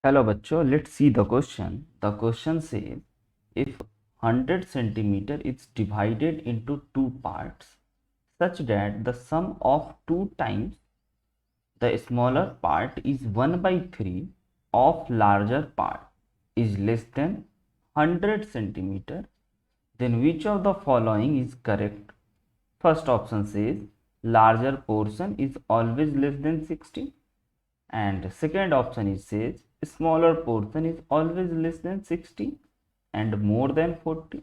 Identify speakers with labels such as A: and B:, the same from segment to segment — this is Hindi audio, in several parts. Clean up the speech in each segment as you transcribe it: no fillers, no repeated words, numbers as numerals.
A: Hello bachcho, let's see the question. The question says if 100 centimeter is divided into two parts such that the sum of two times the smaller part is 1 by 3 of larger part is less than 100 centimeter, then which of the following is correct? First option says larger portion is always less than 60, and second option is says smaller portion is always less than 60 and more than 40,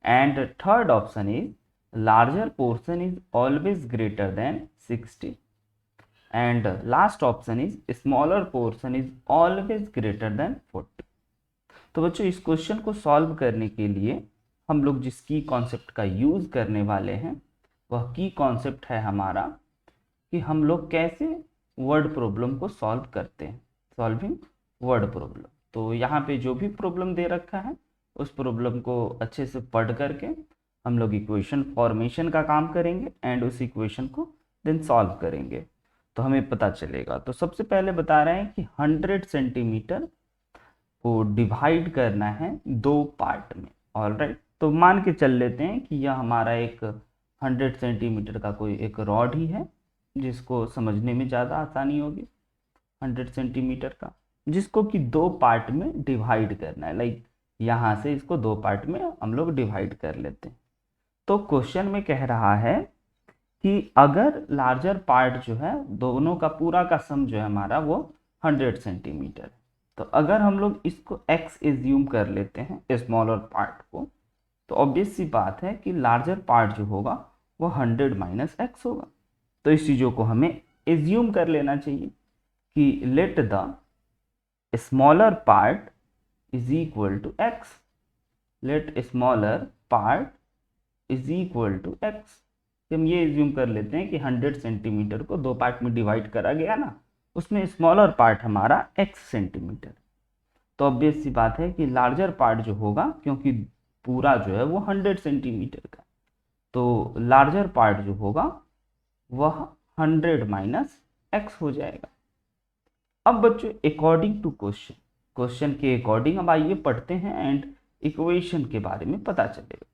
A: and third option is larger portion is always greater than 60, and last option is smaller portion is always greater than 40. तो बच्चों इस क्वेश्चन को सॉल्व करने के लिए हम लोग जिस की कॉन्सेप्ट का यूज करने वाले हैं वह की कॉन्सेप्ट है हमारा कि हम लोग कैसे वर्ड प्रॉब्लम को सॉल्व करते हैं, सॉल्विंग वर्ड प्रॉब्लम। तो यहाँ पे जो भी प्रॉब्लम दे रखा है उस प्रॉब्लम को अच्छे से पढ़ करके हम लोग इक्वेशन फॉर्मेशन का काम करेंगे एंड उस इक्वेशन को देन सॉल्व करेंगे तो हमें पता चलेगा। तो सबसे पहले बता रहे हैं कि 100 सेंटीमीटर को डिवाइड करना है दो पार्ट में। ऑलराइट, तो मान के चल लेते हैं कि यह हमारा एक 100 सेंटीमीटर का कोई एक रॉड ही है जिसको समझने में ज़्यादा आसानी होगी। 100 सेंटीमीटर का जिसको कि दो पार्ट में डिवाइड करना है, लाइक यहाँ से इसको दो पार्ट में हम लोग डिवाइड कर लेते हैं। तो क्वेश्चन में कह रहा है कि अगर लार्जर पार्ट जो है दोनों का पूरा का सम जो है हमारा वो 100 सेंटीमीटर, तो अगर हम लोग इसको x एज्यूम कर लेते हैं स्मॉलर पार्ट को, तो ऑब्वियस सी बात है कि लार्जर पार्ट जो होगा वो 100 माइनस एक्स होगा। तो इस चीज़ों को हमें एज्यूम कर लेना चाहिए कि let the smaller part is equal to x, let smaller part is equal to x. हम ये एज्यूम कर लेते हैं कि 100 सेंटीमीटर को दो पार्ट में डिवाइड करा गया ना, उसमें स्मॉलर पार्ट हमारा x सेंटीमीटर। तो ऑब्वियस सी बात है कि लार्जर पार्ट जो होगा, क्योंकि पूरा जो है वो 100 सेंटीमीटर का, तो लार्जर पार्ट जो होगा वह 100 माइनस एक्स हो जाएगा। अब बच्चों अकॉर्डिंग टू क्वेश्चन, क्वेश्चन के अकॉर्डिंग अब आइए पढ़ते हैं एंड इक्वेशन के बारे में पता चलेगा।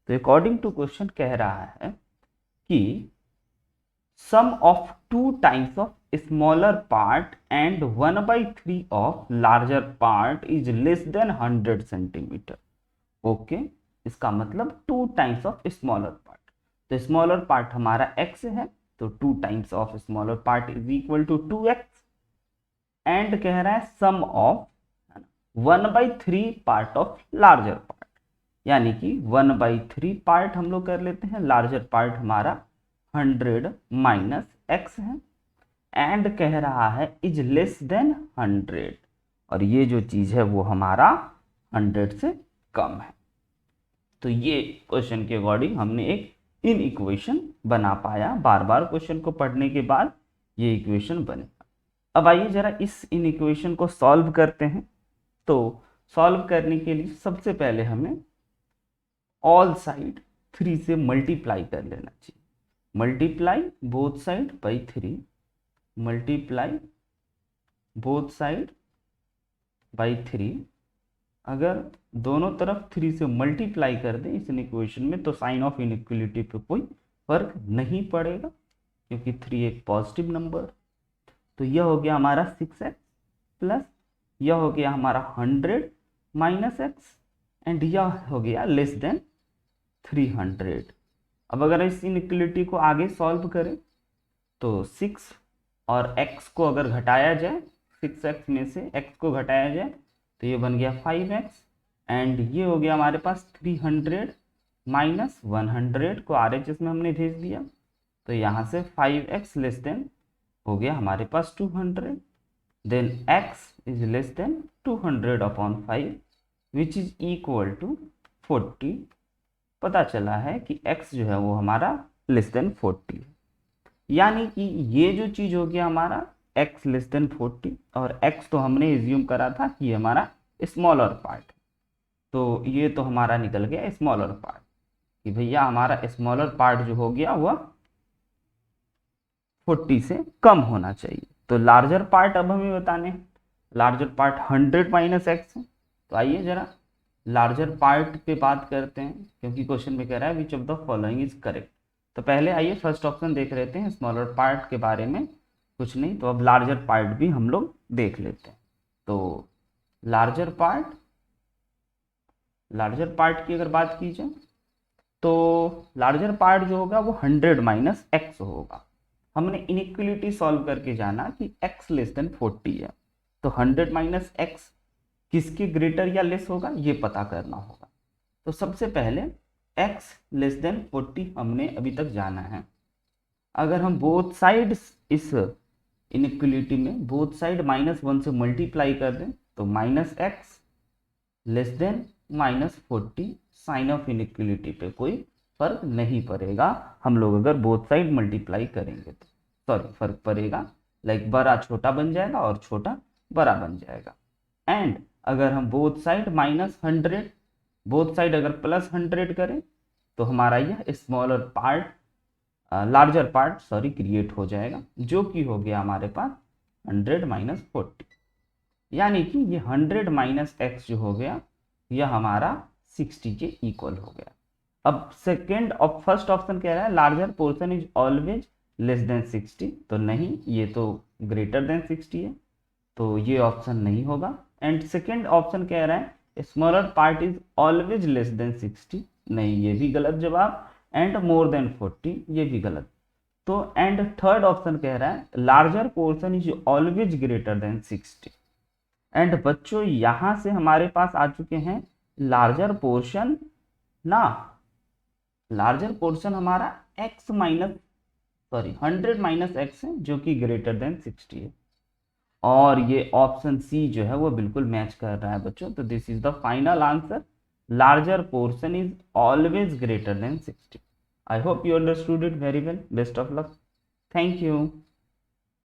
A: तो अकॉर्डिंग टू क्वेश्चन कह रहा है कि sum of two times of smaller part and 1 by 3 of larger part is less than 100 centimetre. Okay, इसका मतलब two times of smaller part, तो स्मॉलर पार्ट हमारा x है, तो two times of smaller part is equal to 2x, and कह रहा है sum of 1 by 3 part of larger part, यानी कि 1 by 3 पार्ट हम लोग कर लेते हैं, लार्जर पार्ट हमारा 100 माइनस एक्स है, एंड कह रहा है इज लेस देन 100, और ये जो चीज है वो हमारा 100 से कम है। तो ये क्वेश्चन के अकॉर्डिंग हमने एक इन इक्वेशन बना पाया। बार बार क्वेश्चन को पढ़ने के बाद ये इक्वेशन बनेगा। अब आइए जरा इस इन इक्वेशन को सॉल्व करते हैं। तो सॉल्व करने के लिए सबसे पहले हमें ऑल साइड 3 से मल्टीप्लाई कर लेना चाहिए। Multiply both side by 3, multiply both side by 3। अगर दोनों तरफ 3 से मल्टीप्लाई कर दें इस इक्वेशन में तो साइन ऑफ इनइक्वलिटी पे कोई फर्क नहीं पड़ेगा, क्योंकि 3 एक पॉजिटिव नंबर। तो यह हो गया हमारा 6x प्लस यह हो गया हमारा 100 माइनस एक्स, एंड यह हो गया लेस देन 300। अब अगर इस इनइक्वलिटी को आगे सॉल्व करें तो 6 और x को अगर घटाया जाए, 6x में से x को घटाया जाए तो ये बन गया 5x, एंड ये हो गया हमारे पास 300 माइनस 100 को RHS में हमने भेज दिया, तो यहाँ से 5x लेस देन हो गया हमारे पास 200, then x is less than 200 upon 5 which is equal to 40। पता चला है कि x जो है वो हमारा लेस देन 40 है, यानी कि ये जो चीज हो गया हमारा x लेस देन 40, और x तो हमने एज्यूम करा था कि ये हमारा स्मॉलर पार्ट, तो ये तो हमारा निकल गया स्मॉलर पार्ट कि भैया हमारा स्मॉलर पार्ट जो हो गया वह 40 से कम होना चाहिए। तो लार्जर पार्ट अब हमें बताने हैं, लार्जर पार्ट 100 माइनस एक्स है। तो आइए जरा लार्जर पार्ट पे बात करते हैं, क्योंकि क्वेश्चन में कह रहा है which of the following is correct. तो पहले आइए फर्स्ट ऑप्शन देख लेते हैं, स्मॉलर पार्ट के बारे में कुछ नहीं, तो अब लार्जर पार्ट भी हम लोग देख लेते हैं। तो लार्जर पार्ट की अगर बात की जाए तो लार्जर पार्ट जो होगा वो 100 माइनस एक्स होगा। हमने इनइक्वलिटी सॉल्व करके जाना कि x लेस देन 40 है, तो 100 माइनस एक्स किसके ग्रेटर या लेस होगा ये पता करना होगा। तो सबसे पहले x लेस देन 40 हमने अभी तक जाना है। अगर हम बोथ साइड इस इनइक्वलिटी में बोथ साइड -1 से मल्टीप्लाई कर दें तो minus x less than -40 sign of inequality पे कोई फर्क नहीं पड़ेगा। हम लोग अगर बोथ साइड मल्टीप्लाई करेंगे तो सॉरी फर्क पड़ेगा, लाइक बड़ा छोटा बन जाएगा और छोटा बड़ा बन जाएगा। एंड अगर हम बोथ साइड -100 बोथ साइड अगर +100 करें तो हमारा यह smaller part larger part create हो जाएगा, जो कि हो गया हमारे पास 100 माइनस 40, यानी कि ये 100 माइनस एक्स जो हो गया यह हमारा 60 के इक्वल हो गया। अब सेकेंड और फर्स्ट ऑप्शन कह रहा है larger portion is always less than 60, तो नहीं, ये तो ग्रेटर देन 60 है, तो ये ऑप्शन नहीं होगा। एंड सेकेंड ऑप्शन कह रहा है smaller part is always less than 60, नहीं, ये भी गलत जवाब। एंड मोर देन 40, ये भी गलत। तो एंड थर्ड ऑप्शन कह रहा है larger portion is always greater than 60। And बच्चों यहां से हमारे पास आ चुके हैं लार्जर पोर्शन ना, लार्जर पोर्शन हमारा x माइनस 100 माइनस एक्स है, जो कि ग्रेटर देन 60 है। और ये ऑप्शन सी जो है वो बिल्कुल मैच कर रहा है बच्चों। तो this is the final answer, larger portion is always greater than 60। I hope you understood it very well. Best of luck. Thank you.